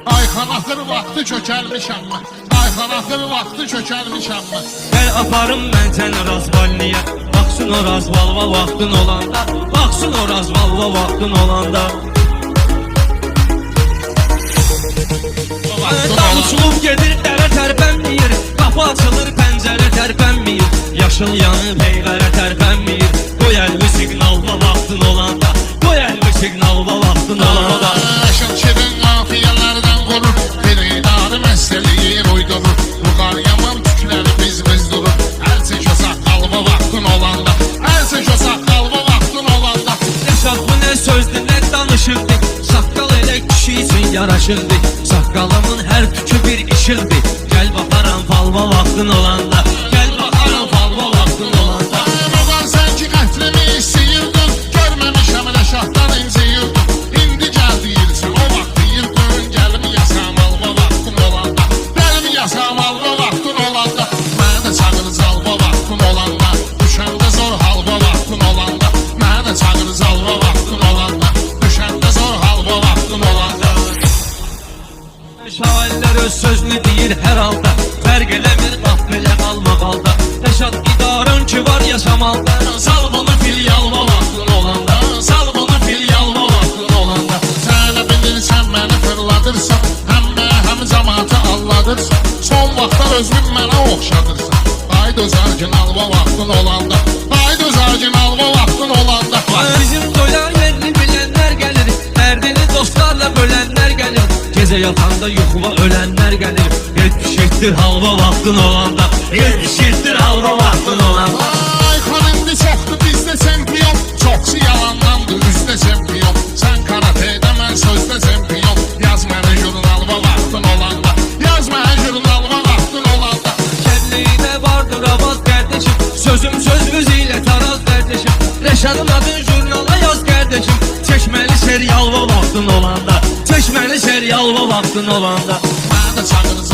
Ayxan axır vaxtı çökərmişəm mən. Ayxan axır vaxtı çökərmişəm mən. Gəl aparım mən səni Razvalniyə. Baxsın o Razvalva vaxtın olanda. Baxsın o Razvalva vaxtın olanda. Danışılıb gedir, dərə tərpənməyir. Qapı açılır, pəncərə tərpənməyir. Yaşıl yanıb, heylərə tərpənməyir. Qoy əlvi siqnalva vaxtın olanda. Qoy əlvi siqnalva vaxtın olanda. Aşın şirin afiyələrdən qorur. Bir idarı məsələyi uydurur. Ruqar yaman tükləri biz durur. Əl çək o saqqalva vaxtın olanda. Əl çək o saqqalva vaxtın olanda. Yaşad bu nə sözdür, nə danışırdı. Saqqal elə kişi üçün yaraşırdı. Saqqalımın hər tükü bir işildi. Gəl baxaram falva vaxtın olanda. Gəl baxaram falva vaxtın olanda. Ruqar sən ki qətlimi istəyirdin. Görməmişəm elə şahdan inciyirdin. İndi gəl deyirsən o vaxt deyirdin. Gəlmi yasam alva vaxtın olanda. Gəlmi yasam alva vaxtın olanda. Mənə də çağırız alva vaxtın olanda. Düşəndə zor halva vaxtın olanda. Mənə də çağırız alva vaxtın olanda. Düşəndə zor halva vaxtın olanda. Şairlər öz sözünü deyir hər halda. Fərq eləmir laf belə qalmaq halda. Rəşad idarın ki var yaşamalda. Sal bunu filyalva vaxtın olanda. Sal bunu filyalva vaxtın olanda. Sən də bilirsən məni fırladırsan. Həm cəmaatı alladırsan. Son vaxtlar özün mənə oxşadırsan. Haydi özərgin alva vaxtın olanda. Haydi özərgin alva vaxtın olanda. Bizim toya yerli bilənlər gəlir. Dərdini dostlarla bölənlər gəlir. Gecə yatanda yuxuva ölənlər gəlir. Yetişirdir halva vaxtın olanda. Yetişirdir halva vaxtın olanda. Ayxan indi çoxdur bizdə çempion. Çoxsu yalandandır üzdə çempion. Sən karatedə mən sözdə çempion. Yaz mənə jurnalva vaxtın olanda. Yaz mənə jurnalva vaxtın olanda. Kəlliyinə vardır avaz qardeşim. Sözüm sözünüz ilə taraz qardeşim. Rəşadın adın jurnala yaz qardeşim. Çəkməli serialva vaxtın olanda. Çəkməli serialva vaxtın olanda. Mənə də çağırız